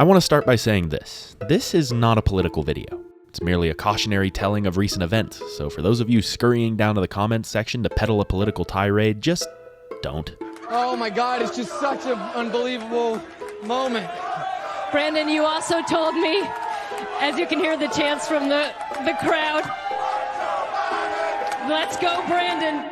I want to start by saying this. This is not a political video. It's merely a cautionary telling of recent events, so for those of you scurrying down to the comments section to peddle a political tirade, just don't. Oh my God, it's just such an unbelievable moment. Brandon, you also told me, as you can hear the chants from the crowd, let's go, Brandon.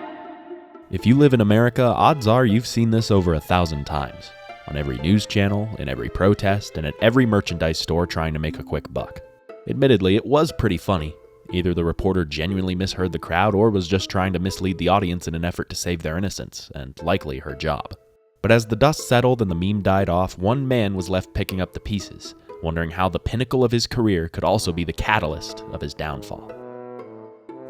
If you live in America, odds are you've seen this over 1,000 times. On every news channel, in every protest, and at every merchandise store trying to make a quick buck. Admittedly, it was pretty funny. Either the reporter genuinely misheard the crowd or was just trying to mislead the audience in an effort to save their innocence, and likely her job. But as the dust settled and the meme died off, one man was left picking up the pieces, wondering how the pinnacle of his career could also be the catalyst of his downfall.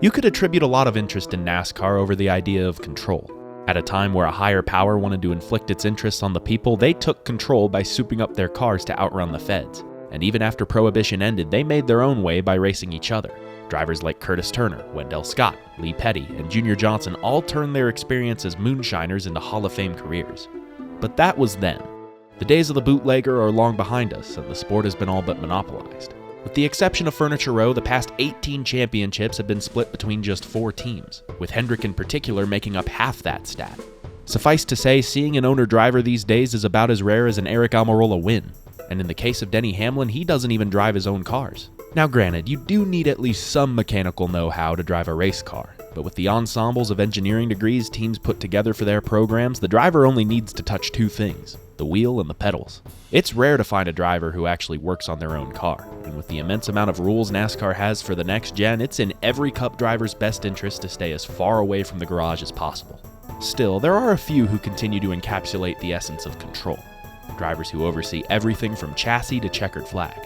You could attribute a lot of interest in NASCAR over the idea of control. At a time where a higher power wanted to inflict its interests on the people, they took control by souping up their cars to outrun the feds. And even after Prohibition ended, they made their own way by racing each other. Drivers like Curtis Turner, Wendell Scott, Lee Petty, and Junior Johnson all turned their experience as moonshiners into Hall of Fame careers. But that was then. The days of the bootlegger are long behind us, and the sport has been all but monopolized. With the exception of Furniture Row, the past 18 championships have been split between just 4 teams, with Hendrick in particular making up half that stat. Suffice to say, seeing an owner-driver these days is about as rare as an Eric Almirola win, and in the case of Denny Hamlin, he doesn't even drive his own cars. Now granted, you do need at least some mechanical know-how to drive a race car, but with the ensembles of engineering degrees teams put together for their programs, the driver only needs to touch 2 things, the wheel and the pedals. It's rare to find a driver who actually works on their own car, and with the immense amount of rules NASCAR has for the next gen, it's in every Cup driver's best interest to stay as far away from the garage as possible. Still, there are a few who continue to encapsulate the essence of control. Drivers who oversee everything from chassis to checkered flag.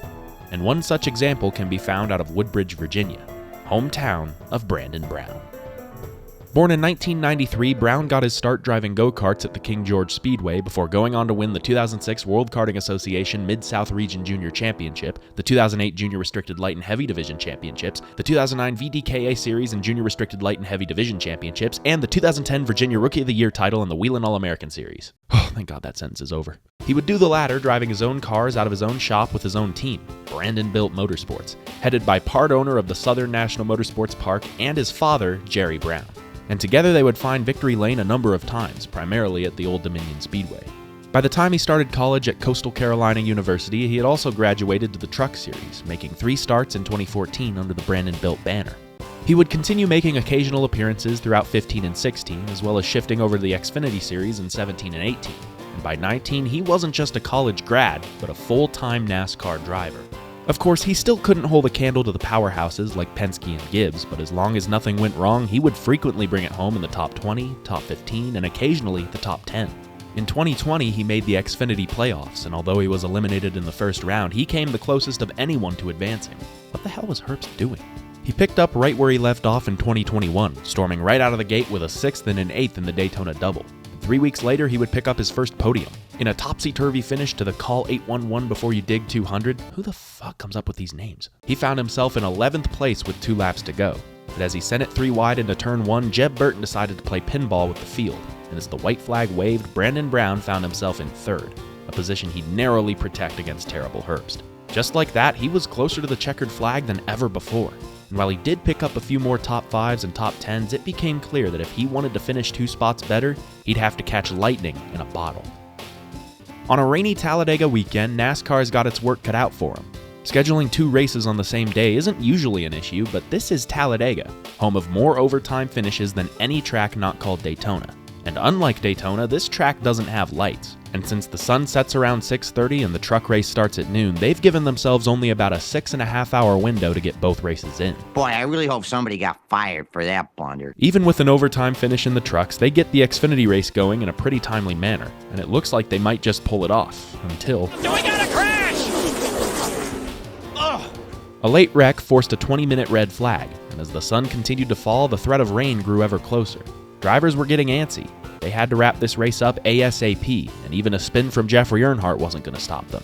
And one such example can be found out of Woodbridge, Virginia, hometown of Brandon Brown. Born in 1993, Brown got his start driving go-karts at the King George Speedway before going on to win the 2006 World Karting Association Mid-South Region Junior Championship, the 2008 Junior Restricted Light and Heavy Division Championships, the 2009 VDKA Series and Junior Restricted Light and Heavy Division Championships, and the 2010 Virginia Rookie of the Year title in the Wheelin' All-American Series. Oh, thank God that sentence is over. He would do the latter, driving his own cars out of his own shop with his own team, Brandon Built Motorsports, headed by part owner of the Southern National Motorsports Park and his father, Jerry Brown. And together they would find victory lane a number of times, primarily at the Old Dominion Speedway. By the time he started college at Coastal Carolina University, he had also graduated to the Truck Series, making 3 starts in 2014 under the Brandon Built banner. He would continue making occasional appearances throughout 15 and 16, as well as shifting over to the Xfinity Series in 17 and 18. And by 19, he wasn't just a college grad, but a full-time NASCAR driver. Of course, he still couldn't hold a candle to the powerhouses like Penske and Gibbs, but as long as nothing went wrong, he would frequently bring it home in the top 20, top 15, and occasionally the top 10. In 2020, he made the Xfinity playoffs, and although he was eliminated in the first round, he came the closest of anyone to advancing. What the hell was Herbst doing? He picked up right where he left off in 2021, storming right out of the gate with a 6th and an 8th in the Daytona Double. 3 weeks later, he would pick up his first podium. In a topsy-turvy finish to the Call 811 Before You Dig 200, who the fuck comes up with these names? He found himself in 11th place with 2 laps to go. But as he sent it 3 wide into turn 1, Jeb Burton decided to play pinball with the field. And as the white flag waved, Brandon Brown found himself in 3rd, a position he'd narrowly protect against terrible Herbst. Just like that, he was closer to the checkered flag than ever before. And while he did pick up a few more top 5s and top 10s, it became clear that if he wanted to finish 2 spots better, he'd have to catch lightning in a bottle. On a rainy Talladega weekend, NASCAR's got its work cut out for him. Scheduling 2 races on the same day isn't usually an issue, but this is Talladega, home of more overtime finishes than any track not called Daytona. And unlike Daytona, this track doesn't have lights. And since the sun sets around 6:30 and the truck race starts at noon, they've given themselves only about a 6.5-hour window to get both races in. Boy, I really hope somebody got fired for that blunder. Even with an overtime finish in the trucks, they get the Xfinity race going in a pretty timely manner, and it looks like they might just pull it off, until... Do we got a crash? Ugh. A late wreck forced a 20-minute red flag, and as the sun continued to fall, the threat of rain grew ever closer. Drivers were getting antsy. They had to wrap this race up ASAP, and even a spin from Jeffrey Earnhardt wasn't going to stop them.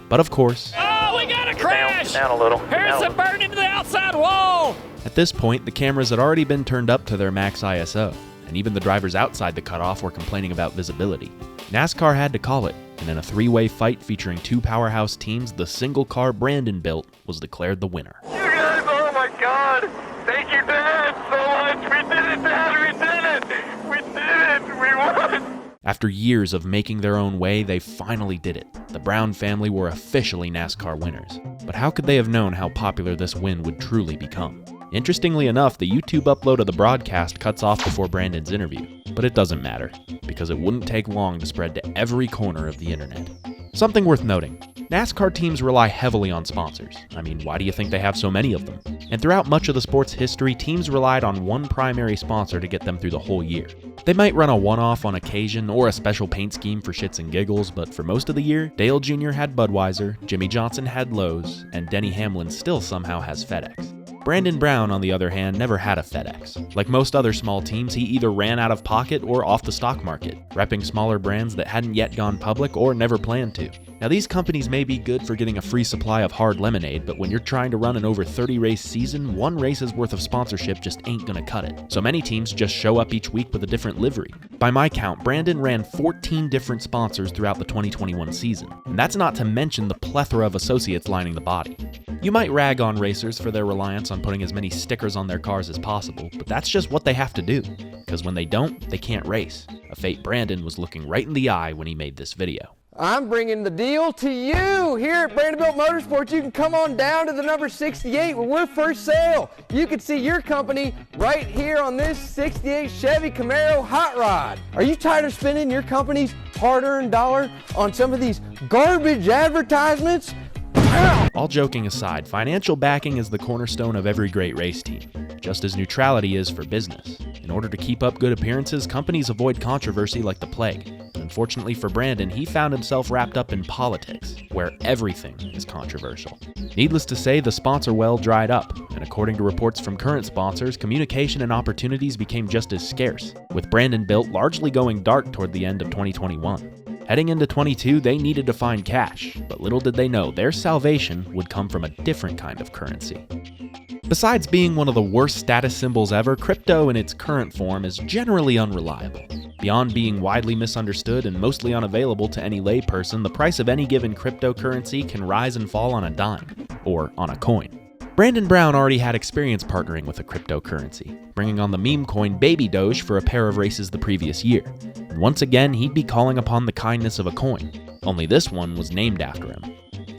But of course... Oh, we got a crash! Down a little. Here's a burn into the outside wall! At this point, the cameras had already been turned up to their max ISO, and even the drivers outside the cutoff were complaining about visibility. NASCAR had to call it, and and in a three-way fight featuring two powerhouse teams, the single car Brandon built was declared the winner. You guys, oh my God! Thank you, Dad, so much! We did it, Dad! We did it! We did it! We won! After years of making their own way, they finally did it. The Brown family were officially NASCAR winners. But how could they have known how popular this win would truly become? Interestingly enough, the YouTube upload of the broadcast cuts off before Brandon's interview. But it doesn't matter, because it wouldn't take long to spread to every corner of the internet. Something worth noting. NASCAR teams rely heavily on sponsors. I mean, why do you think they have so many of them? And throughout much of the sport's history, teams relied on one primary sponsor to get them through the whole year. They might run a one-off on occasion or a special paint scheme for shits and giggles, but for most of the year, Dale Jr. had Budweiser, Jimmy Johnson had Lowe's, and Denny Hamlin still somehow has FedEx. Brandon Brown, on the other hand, never had a FedEx. Like most other small teams, he either ran out of pocket or off the stock market, repping smaller brands that hadn't yet gone public or never planned to. Now, these companies may be good for getting a free supply of hard lemonade, but when you're trying to run an over 30 race season, one race's worth of sponsorship just ain't gonna cut it. So many teams just show up each week with a different livery. By my count, Brandon ran 14 different sponsors throughout the 2021 season, and that's not to mention the plethora of associates lining the body. You might rag on racers for their reliance on putting as many stickers on their cars as possible, but that's just what they have to do, because when they don't, they can't race. A fate Brandon was looking right in the eye when he made this video. I'm bringing the deal to you here at Brandonbuilt Motorsports. You can come on down to the number 68 where we're for sale. You can see your company right here on this 68 Chevy Camaro Hot Rod. Are you tired of spending your company's hard-earned dollar on some of these garbage advertisements? All joking aside, financial backing is the cornerstone of every great race team, just as neutrality is for business. In order to keep up good appearances, companies avoid controversy like the plague. Unfortunately for Brandon, he found himself wrapped up in politics, where everything is controversial. Needless to say, the sponsor well dried up, and according to reports from current sponsors, communication and opportunities became just as scarce, with Brandonbuilt largely going dark toward the end of 2021. Heading into 22, they needed to find cash, but little did they know their salvation would come from a different kind of currency. Besides being one of the worst status symbols ever, crypto in its current form is generally unreliable. Beyond being widely misunderstood and mostly unavailable to any layperson, the price of any given cryptocurrency can rise and fall on a dime, or on a coin. Brandon Brown already had experience partnering with a cryptocurrency, bringing on the meme coin Baby Doge for a pair of races the previous year. And once again, he'd be calling upon the kindness of a coin, only this one was named after him.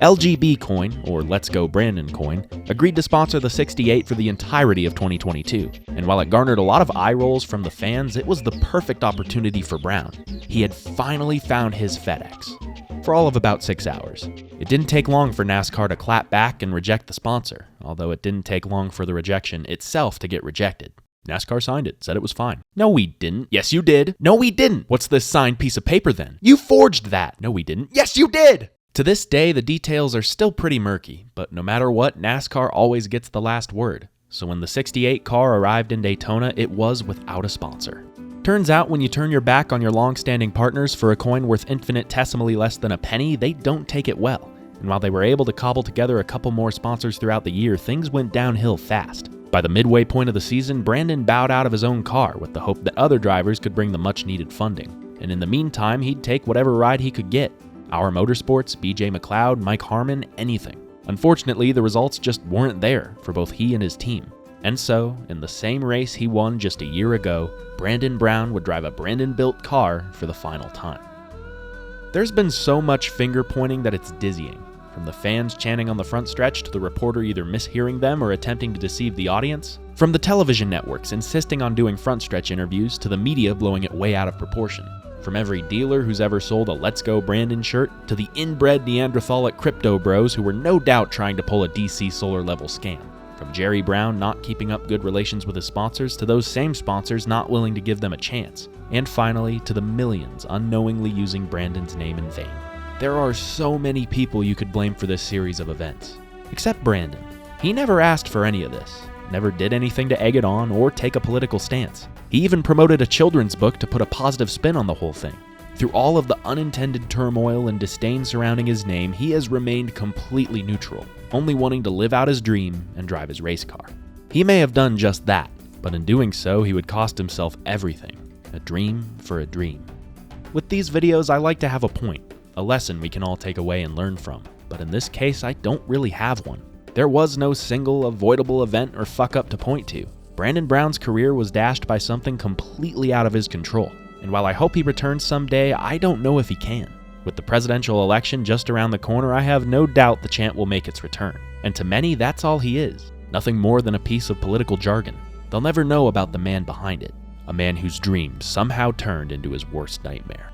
LGB Coin, or Let's Go Brandon Coin, agreed to sponsor the 68 for the entirety of 2022, and while it garnered a lot of eye rolls from the fans, it was the perfect opportunity for Brown. He had finally found his FedEx. For all of about 6 hours. It didn't take long for NASCAR to clap back and reject the sponsor, although it didn't take long for the rejection itself to get rejected. NASCAR signed it, said it was fine. No, we didn't. Yes, you did. No, we didn't. What's this signed piece of paper then? You forged that. No, we didn't. Yes, you did. To this day, the details are still pretty murky, but no matter what, NASCAR always gets the last word. So when the 68 car arrived in Daytona, it was without a sponsor. Turns out when you turn your back on your long-standing partners for a coin worth infinitesimally less than a penny, they don't take it well. And while they were able to cobble together a couple more sponsors throughout the year, things went downhill fast. By the midway point of the season, Brandon bowed out of his own car with the hope that other drivers could bring the much-needed funding. And in the meantime, he'd take whatever ride he could get. Our Motorsports, BJ McLeod, Mike Harmon, anything. Unfortunately, the results just weren't there for both he and his team. And so, in the same race he won just a year ago, Brandon Brown would drive a Brandon-built car for the final time. There's been so much finger-pointing that it's dizzying, from the fans chanting on the front stretch to the reporter either mishearing them or attempting to deceive the audience, from the television networks insisting on doing front stretch interviews to the media blowing it way out of proportion. From every dealer who's ever sold a Let's Go Brandon shirt to the inbred Neanderthalic crypto bros who were no doubt trying to pull a DC Solar level scam. From Jerry Brown not keeping up good relations with his sponsors to those same sponsors not willing to give them a chance. And finally, to the millions unknowingly using Brandon's name in vain. There are so many people you could blame for this series of events. Except Brandon. He never asked for any of this, never did anything to egg it on or take a political stance. He even promoted a children's book to put a positive spin on the whole thing. Through all of the unintended turmoil and disdain surrounding his name, he has remained completely neutral, only wanting to live out his dream and drive his race car. He may have done just that, but in doing so, he would cost himself everything. A dream for a dream. With these videos, I like to have a point, a lesson we can all take away and learn from. But in this case, I don't really have one. There was no single avoidable event or fuck up to point to. Brandon Brown's career was dashed by something completely out of his control. And while I hope he returns someday, I don't know if he can. With the presidential election just around the corner, I have no doubt the chant will make its return. And to many, that's all he is. Nothing more than a piece of political jargon. They'll never know about the man behind it. A man whose dreams somehow turned into his worst nightmare.